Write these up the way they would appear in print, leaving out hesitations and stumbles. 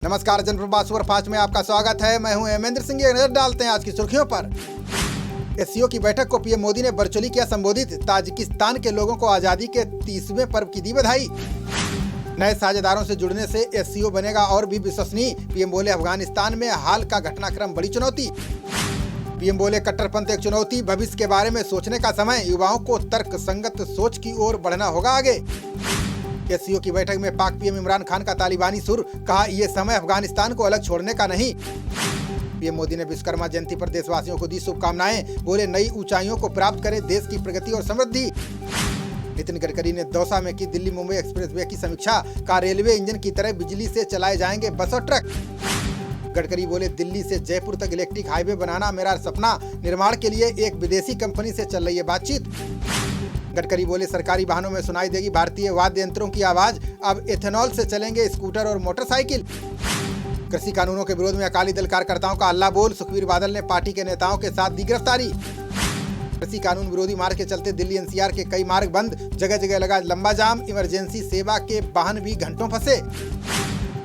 नमस्कार, जनप्रभा सुपरफास्ट में आपका स्वागत है। मैं हूं हेमेंद्र सिंह। नजर डालते हैं आज की सुर्खियों पर। एससीओ की बैठक को पीएम मोदी ने वर्चुअली किया संबोधित। ताजिकिस्तान के लोगों को आजादी के 30वें पर्व की दी बधाई। नए साझेदारों से जुड़ने से एससीओ बनेगा और भी विश्वसनीय। पीएम बोले अफगानिस्तान में हाल का घटनाक्रम बड़ी चुनौती। पीएम बोले कट्टरपंथ एक चुनौती, भविष्य के बारे में सोचने का समय। युवाओं को तर्क संगत सोच की ओर बढ़ना होगा आगे। एससीओ की बैठक में पाक पीएम इमरान खान का तालिबानी सुर, कहा ये समय अफगानिस्तान को अलग छोड़ने का नहीं। पीएम मोदी ने विश्वकर्मा जयंती पर देशवासियों को दी शुभकामनाएं। बोले नई ऊंचाइयों को प्राप्त करे देश की प्रगति और समृद्धि। नितिन गडकरी ने दौसा में की दिल्ली मुंबई एक्सप्रेसवे की समीक्षा, कहा रेलवे इंजन की तरह बिजली से चलाए जाएंगे बस और ट्रक। गडकरी बोले दिल्ली से जयपुर तक इलेक्ट्रिक हाईवे बनाना मेरा सपना, निर्माण के लिए एक विदेशी कंपनी से चल रही है बातचीत। गडकरी बोले सरकारी वाहनों में सुनाई देगी भारतीय वाद्य यंत्रों की आवाज, अब एथेनॉल से चलेंगे स्कूटर और मोटरसाइकिल। कृषि कानूनों के विरोध में अकाली दल कार्यकर्ताओं का हल्ला बोल, सुखबीर बादल ने पार्टी के नेताओं के साथ दी गिरफ्तारी। कृषि कानून विरोधी मार्च के चलते दिल्ली एनसीआर के कई मार्ग बंद, जगह जगह लगा लंबा जाम। इमरजेंसी सेवा के वाहन भी घंटों फंसे।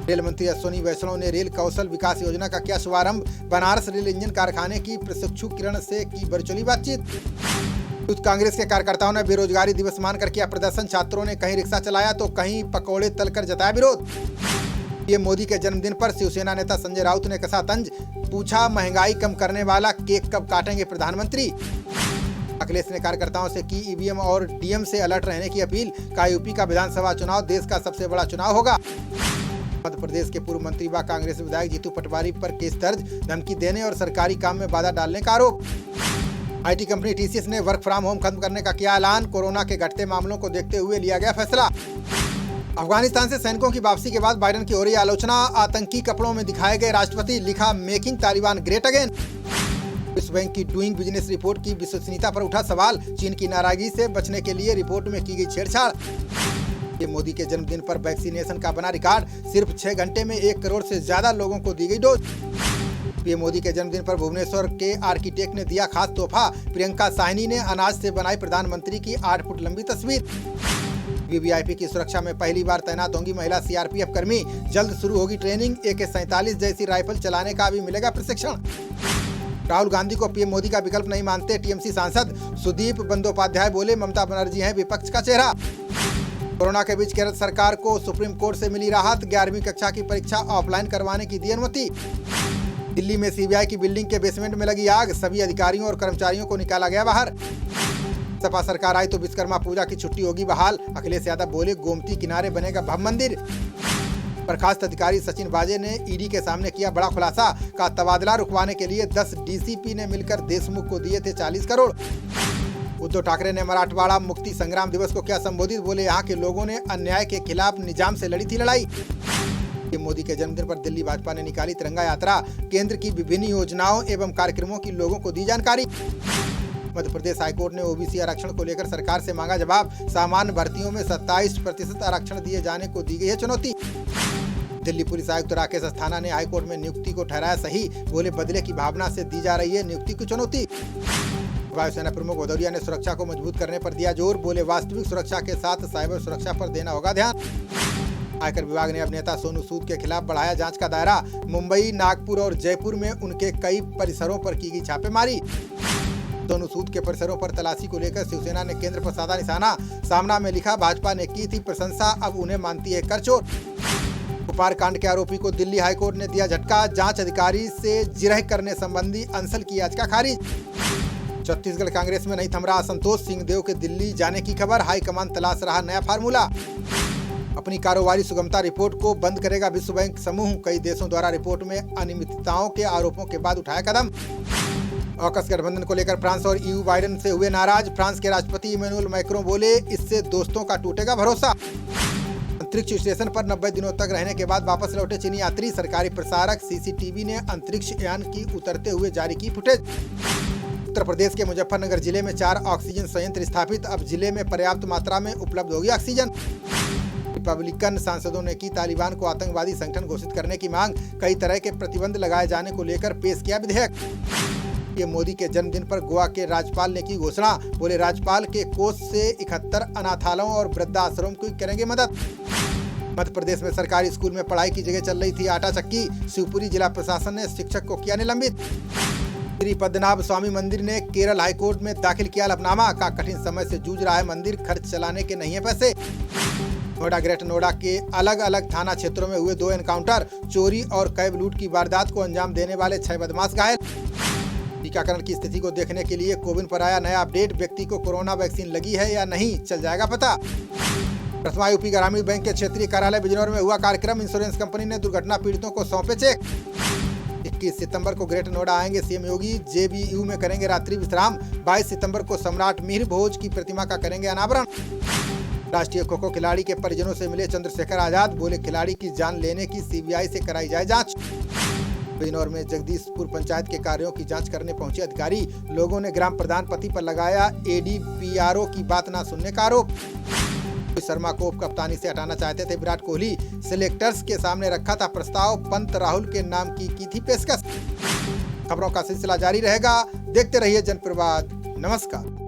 रेल मंत्री अश्विनी वैष्णव ने रेल कौशल विकास योजना का किया शुभारंभ। बनारस रेल इंजन कारखाने की प्रशिक्षु किरण से की वर्चुअली बातचीत। यूथ कांग्रेस के कार्यकर्ताओं ने बेरोजगारी दिवस मानकर किया प्रदर्शन। छात्रों ने कहीं रिक्शा चलाया तो कहीं पकौड़े तलकर जताया विरोध। पीएम मोदी के जन्मदिन पर शिवसेना नेता संजय राउत ने कसा तंज, पूछा महंगाई कम करने वाला केक कब काटेंगे प्रधानमंत्री। अखिलेश ने कार्यकर्ताओं से की ईवीएम और डीएम से अलर्ट रहने की अपील, कहा यूपी का विधानसभा चुनाव देश का सबसे बड़ा चुनाव होगा। मध्य प्रदेश के पूर्व मंत्री व कांग्रेस विधायक जीतू पटवारी पर केस दर्ज, धमकी देने और सरकारी काम में बाधा डालने का आरोप। आईटी कंपनी टीसीएस ने वर्क फ्रॉम होम खत्म करने का किया ऐलान, कोरोना के घटते मामलों को देखते हुए लिया गया फैसला। अफगानिस्तान से सैनिकों की वापसी के बाद बाइडेन की हो रही आलोचना, आतंकी कपड़ों में दिखाए गए राष्ट्रपति, लिखा मेकिंग तालिबान ग्रेट अगेन। विश्व बैंक की डूइंग बिजनेस रिपोर्ट की विश्वसनीयता पर उठा सवाल, चीन की नाराजगी से बचने के लिए रिपोर्ट में की गई छेड़छाड़। ये मोदी के जन्मदिन पर वैक्सीनेशन का बना रिकॉर्ड, सिर्फ 6 घंटे में 1 करोड़ से ज्यादा लोगों को दी गई डोज। पीएम मोदी के जन्मदिन पर भुवनेश्वर के आर्किटेक्ट ने दिया खास तोहफा। प्रियंका साहनी ने अनाज से बनाई प्रधानमंत्री की 8 फुट लंबी तस्वीर। वीवीआईपी की सुरक्षा में पहली बार तैनात होंगी महिला सीआरपीएफ कर्मी, जल्द शुरू होगी ट्रेनिंग। AK-47 जैसी राइफल चलाने का भी मिलेगा प्रशिक्षण। राहुल गांधी को पीएम मोदी का विकल्प नहीं मानते टीएमसी सांसद सुदीप बंदोपाध्याय, बोले ममता बनर्जी हैं विपक्ष का चेहरा। कोरोना के बीच केरल सरकार को सुप्रीम कोर्ट से मिली राहत, 11वीं कक्षा की परीक्षा ऑफलाइन करवाने की दी अनुमति। दिल्ली में सीबीआई की बिल्डिंग के बेसमेंट में लगी आग, सभी अधिकारियों और कर्मचारियों को निकाला गया बाहर। सपा सरकार आई तो विश्वकर्मा पूजा की छुट्टी होगी बहाल, अखिलेश यादव बोले गोमती किनारे बनेगा भव्य मंदिर। बर्खास्त अधिकारी सचिन वाजे ने ईडी के सामने किया बड़ा खुलासा, का तबादला रुकवाने के लिए 10 डीसीपी ने मिलकर देशमुख को दिए थे 40 करोड़। उद्धव ठाकरे ने मराठवाड़ा मुक्ति संग्राम दिवस को किया संबोधित, बोले यहाँ के लोगों ने अन्याय के खिलाफ निजाम से लड़ी थी लड़ाई। मोदी के जन्मदिन पर दिल्ली भाजपा ने निकाली तिरंगा यात्रा, केंद्र की विभिन्न योजनाओं एवं कार्यक्रमों की लोगों को दी जानकारी। मध्य प्रदेश हाईकोर्ट ने ओबीसी आरक्षण को लेकर सरकार से मांगा जवाब, सामान्य भर्तियों में 27% आरक्षण दिए जाने को दी गई है चुनौती। दिल्ली पुलिस आयुक्त राकेश अस्थाना ने हाईकोर्ट में नियुक्ति को ठहराया सही, बोले बदले की भावना से दी जा रही है नियुक्ति की चुनौती। वायुसेना प्रमुख भदौरिया ने सुरक्षा को मजबूत करने पर दिया जोर, बोले वास्तविक सुरक्षा के साथ साइबर सुरक्षा पर देना होगा ध्यान। आयकर विभाग ने अभिनेता सोनू सूद के खिलाफ बढ़ाया जांच का दायरा, मुंबई, नागपुर और जयपुर में उनके कई परिसरों पर की गई छापेमारी। सोनू सूद के परिसरों पर तलाशी को लेकर शिवसेना ने केंद्र पर साधा निशाना, सामना में लिखा भाजपा ने की थी प्रशंसा, अब उन्हें मानती है करचोर। कुपार कांड के आरोपी को दिल्ली हाईकोर्ट ने दिया झटका, जांच अधिकारी से जिरह करने संबंधी अंसल की याचिका खारिज। छत्तीसगढ़ कांग्रेस में नहीं थम रहा असंतोष, सिंहदेव के दिल्ली जाने की खबर, हाईकमान तलाश रहा नया फार्मूला। अपनी कारोबारी सुगमता रिपोर्ट को बंद करेगा विश्व बैंक समूह, कई देशों द्वारा रिपोर्ट में अनियमितताओं के आरोपों के बाद उठाया कदम। ऑकस गठबंधन को लेकर फ्रांस और ईयू बाइडेन से हुए नाराज, फ्रांस के राष्ट्रपति इमैनुअल मैक्रों बोले इससे दोस्तों का टूटेगा भरोसा। अंतरिक्ष स्टेशन पर 90 दिनों तक रहने के बाद वापस लौटे चीनी यात्री, सरकारी प्रसारक सीसीटीवी ने अंतरिक्ष यान की उतरते हुए जारी की फुटेज। उत्तर प्रदेश के मुजफ्फरनगर जिले में 4 ऑक्सीजन संयंत्र स्थापित, अब जिले में पर्याप्त मात्रा में उपलब्ध होगी ऑक्सीजन। रिपब्लिकन सांसदों ने की तालिबान को आतंकवादी संगठन घोषित करने की मांग, कई तरह के प्रतिबंध लगाए जाने को लेकर पेश किया विधेयक। ये मोदी के जन्मदिन पर गोवा के राज्यपाल ने की घोषणा, बोले राज्यपाल के कोष से 71 अनाथालयों और वृद्धाश्रम की करेंगे मदद। मध्य प्रदेश में सरकारी स्कूल में पढ़ाई की जगह चल रही थी आटा चक्की। शिवपुरी जिला प्रशासन ने शिक्षक को किया निलंबित। श्री पद्मनाभ स्वामी मंदिर ने केरल हाईकोर्ट में दाखिल किया हलफनामा। का कठिन समय से जूझ रहा है मंदिर, खर्च चलाने के नहीं है पैसे। नोएडा ग्रेटर नोएडा के अलग अलग थाना क्षेत्रों में हुए 2 एनकाउंटर। चोरी और कैब लूट की वारदात को अंजाम देने वाले 6 बदमाश घायल। टीकाकरण की स्थिति को देखने के लिए कोविन पर आया नया अपडेट। व्यक्ति को कोरोना वैक्सीन लगी है या नहीं, चल जाएगा पता। प्रथमा यूपी ग्रामीण बैंक के क्षेत्रीय कार्यालय बिजनौर में हुआ कार्यक्रम। इंश्योरेंस कंपनी ने दुर्घटना पीड़ितों को सौंपे चेक। 21 सितंबर को ग्रेटर नोएडा आएंगे सीएम योगी। जेबीयू में करेंगे रात्रि विश्राम। 22 सितंबर को सम्राट मिहिर भोज की प्रतिमा का करेंगे अनावरण। राष्ट्रीय खो खो खिलाड़ी के परिजनों से मिले चंद्रशेखर आजाद। बोले खिलाड़ी की जान लेने की सीबीआई से कराई जाए जांच। बिजनौर में जगदीशपुर पंचायत के कार्यों की जांच करने पहुंचे अधिकारी। लोगों ने ग्राम प्रधान पति पर लगाया एडीपीआरओ की बात ना सुनने का आरोप। शर्मा को कप्तानी से हटाना चाहते थे विराट कोहली। सिलेक्टर्स के सामने रखा था प्रस्ताव। पंत राहुल के नाम की थी पेशकश। खबरों का सिलसिला जारी रहेगा, देखते रहिए जनप्रवाद। नमस्कार।